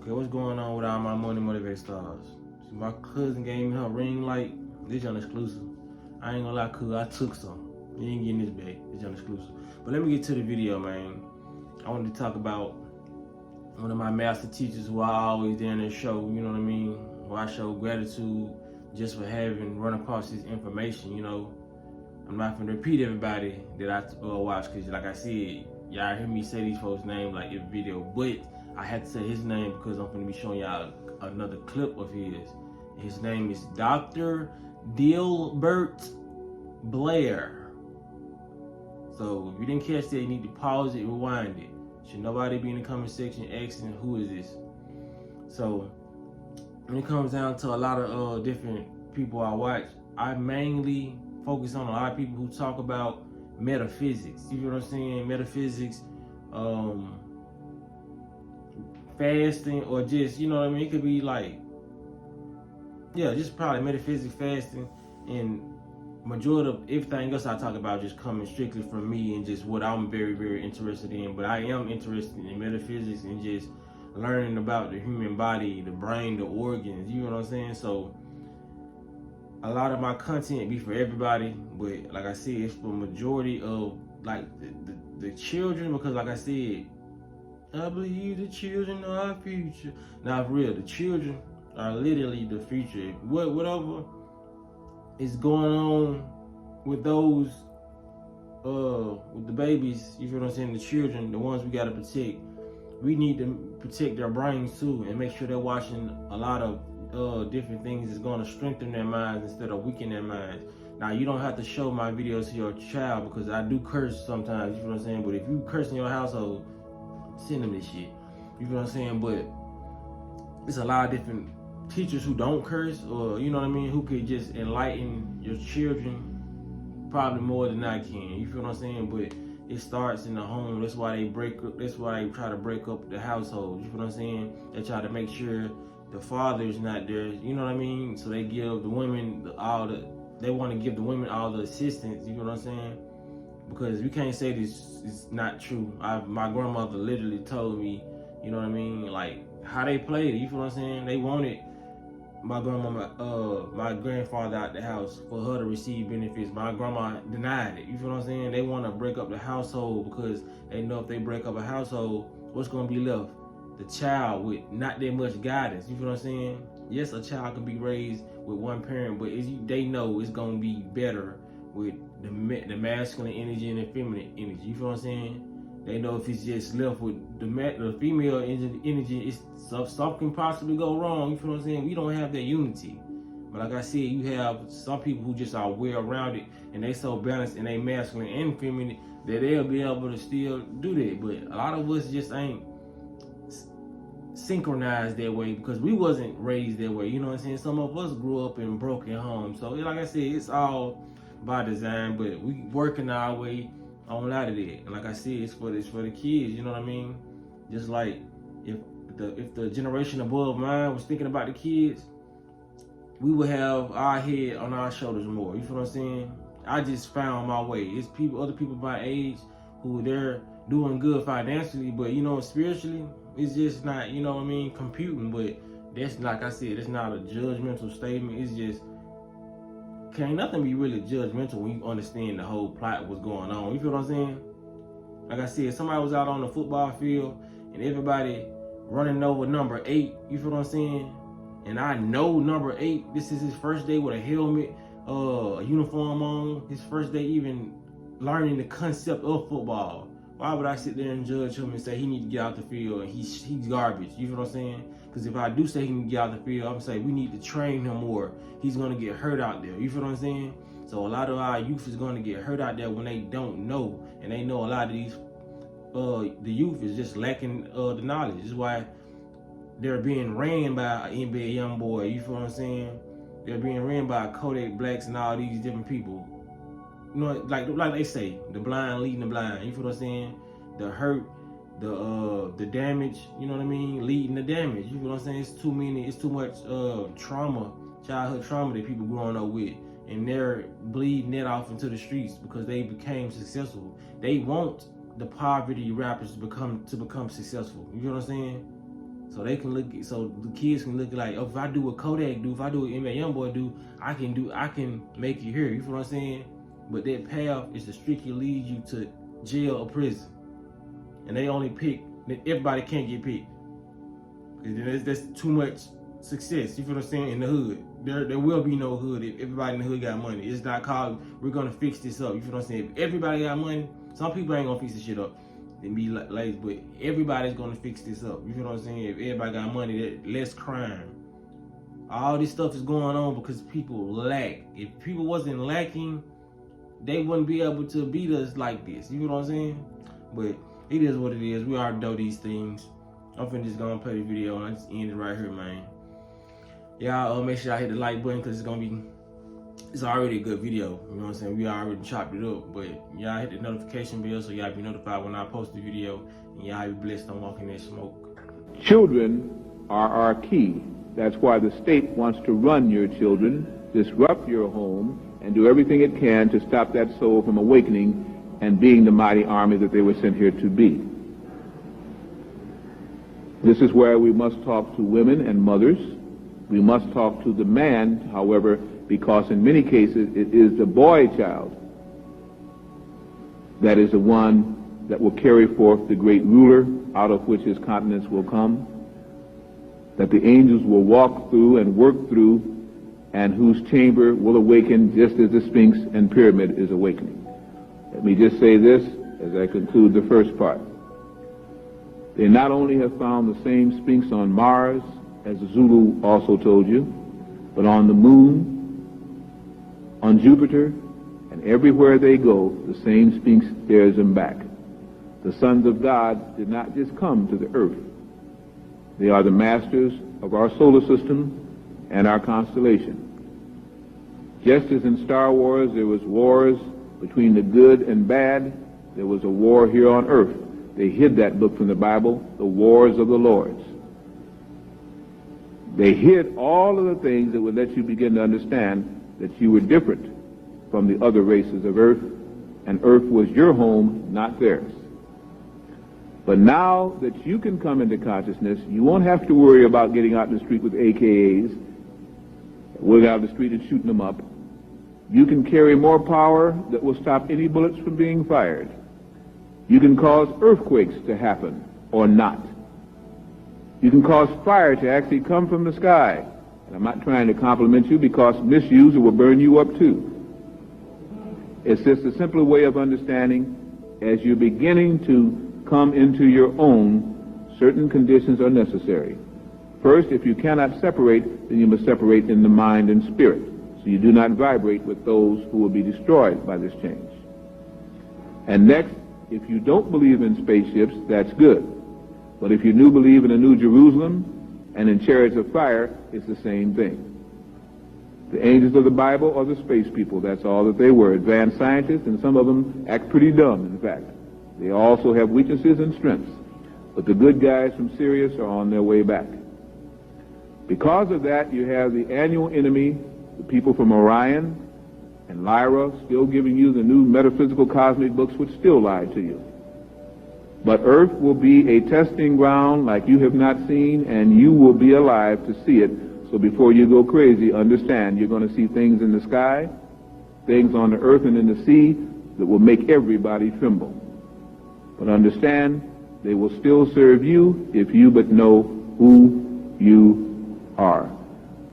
Okay, what's going on with all my money motivated stars? See, my cousin gave me her ring light. This on exclusive. I ain't gonna lie, cuz I took some. You ain't getting this bag. This on exclusive. But let me get to the video, man. I wanted to talk about one of my master teachers who I always there in their show, you know what I mean? Where I show gratitude just for having run across this information, you know. I'm not gonna repeat everybody that I watch, cause like I said, y'all hear me say these folks' names like every video, but I had to say his name because I'm gonna be showing y'all another clip of his. His name is Dr. Dilbert Blair. So if you didn't catch that, you need to pause it, rewind it. Should nobody be in the comment section asking who is this? So when it comes down to a lot of different people I watch, I mainly focus on a lot of people who talk about metaphysics. You know what I'm saying? Metaphysics, fasting, or just, you know what I mean? It could be like, yeah, just probably metaphysics, fasting, and majority of everything else I talk about just coming strictly from me and just what I'm very, very interested in. But I am interested in metaphysics and just learning about the human body, the brain, the organs, you know what I'm saying? So a lot of my content be for everybody, but like I said, it's for majority of like the children, because like I said, I believe the children are our future. Now for real, the children are literally the future. Whatever is going on with those with the babies, you feel what I'm saying, the children, the ones we gotta protect, we need to protect their brains too and make sure they're watching a lot of different things that's going to strengthen their minds instead of weaken their minds. Now, you don't have to show my videos to your child because I do curse sometimes, you feel what I'm saying? But if you curse in your household, send them this shit. You feel what I'm saying? But it's a lot of different teachers who don't curse, or you know what I mean, who could just enlighten your children probably more than I can. You feel what I'm saying? But it starts in the home. That's why they break up. That's why they try to break up the household. You feel what I'm saying? They try to make sure the father's not there, you know what I mean? So they give the women they want to give the women all the assistance, you know what I'm saying? Because we can't say this is not true. My grandmother literally told me, you know what I mean, like how they played it, you feel what I'm saying? They wanted my grandfather out the house for her to receive benefits. My grandma denied it, you feel what I'm saying? They want to break up the household because they know if they break up a household, what's going to be left? The child with not that much guidance. You feel what I'm saying? Yes, a child can be raised with one parent, but they know it's gonna be better with the masculine energy and the feminine energy. You feel what I'm saying? They know if it's just left with the female energy, something can possibly go wrong. You feel what I'm saying? We don't have that unity. But like I said, you have some people who just are well rounded and they so balanced in they masculine and feminine that they'll be able to still do that. But a lot of us just ain't synchronized that way because we wasn't raised that way, you know what I'm saying? Some of us grew up in broken homes, so like I said, it's all by design, but we working our way on out of that. And like I said, it's for the kids, you know what I mean? Just like if the generation above mine was thinking about the kids, we would have our head on our shoulders more, you feel what I'm saying? I just found my way. It's other people my age who they're doing good financially, but you know, spiritually, it's just not, you know what I mean, computing. But that's, like I said, it's not a judgmental statement. It's just, can't nothing be really judgmental when you understand the whole plot, what's going on. You feel what I'm saying? Like I said, somebody was out on the football field and everybody running over number 8, you feel what I'm saying? And I know number 8, this is his first day with a helmet, a uniform on, his first day even learning the concept of football. Why would I sit there and judge him and say he need to get out the field and he's garbage? You feel what I'm saying? Because if I do say he can get out the field, I'm gonna say we need to train him more. He's gonna get hurt out there. You feel what I'm saying? So a lot of our youth is gonna get hurt out there when they don't know, and they know a lot of these the youth is just lacking the knowledge. This is why they're being ran by an NBA young boy. You feel what I'm saying? They're being ran by Kodak Blacks and all these different people. You know, like they say, the blind leading the blind. You feel what I'm saying? The hurt, the damage. You know what I mean? Leading the damage. You feel what I'm saying? It's too much trauma, childhood trauma that people growing up with, and they're bleeding it off into the streets because they became successful. They want the poverty rappers to become successful. You feel what I'm saying? So they can look, so the kids can look like, oh, if I do what Kodak do, if I do what NBA Youngboy do, I can make you here. You feel what I'm saying? But that path is to strictly lead you to jail or prison. And they only pick, everybody can't get picked. That's too much success. You feel what I'm saying? In the hood. There will be no hood if everybody in the hood got money. It's not called, we're gonna fix this up. You feel what I'm saying? If everybody got money, some people ain't gonna fix this shit up. They be lazy, but everybody's gonna fix this up. You feel what I'm saying? If everybody got money, less crime. All this stuff is going on because people lack. If people wasn't lacking, they wouldn't be able to beat us like this. You know what I'm saying? But it is what it is. We already know these things. I'm finna just go and play the video and I just end it right here, man. Y'all make sure y'all hit the like button because it's already a good video. You know what I'm saying? We already chopped it up, but y'all hit the notification bell so y'all be notified when I post the video, and y'all be blessed on walking that smoke. Children are our key. That's why the state wants to run your children, disrupt your home, and do everything it can to stop that soul from awakening and being the mighty army that they were sent here to be. This is where we must talk to women and mothers. We must talk to the man, however, because in many cases it is the boy child that is the one that will carry forth the great ruler out of which his continence will come, that the angels will walk through and work through, and whose chamber will awaken just as the Sphinx and pyramid is awakening. Let me just say this as I conclude the first part. They not only have found the same Sphinx on Mars, as Zulu also told you, but on the moon, on Jupiter, and everywhere they go, the same Sphinx stares them back. The sons of God did not just come to the earth. They are the masters of our solar system and our constellation. Just as in Star Wars there was wars between the good and bad, there was a war here on earth. They hid that book from the Bible, the Wars of the Lords. They hid all of the things that would let you begin to understand that you were different from the other races of earth, and earth was your home, not theirs. But now that you can come into consciousness, you won't have to worry about getting out in the street with AKAs, going out in the street and shooting them up. You can carry more power that will stop any bullets from being fired. You can cause earthquakes to happen or not. You can cause fire to actually come from the sky. And I'm not trying to compliment you, because misuse will burn you up too. It's just a simpler way of understanding. As you're beginning to come into your own, certain conditions are necessary. First, if you cannot separate, then you must separate in the mind and spirit, so you do not vibrate with those who will be destroyed by this change. And next, if you don't believe in spaceships, that's good. But if you do believe in a New Jerusalem and in chariots of fire, it's the same thing. The angels of the Bible are the space people. That's all that they were. Advanced scientists, and some of them act pretty dumb, in fact. They also have weaknesses and strengths. But the good guys from Sirius are on their way back. Because of that, you have the annual enemy, the people from Orion and Lyra, still giving you the new metaphysical cosmic books, which still lie to you. But Earth will be a testing ground like you have not seen, and you will be alive to see it. So before you go crazy, understand you're going to see things in the sky, things on the earth and in the sea that will make everybody tremble. But understand, they will still serve you if you but know who you are.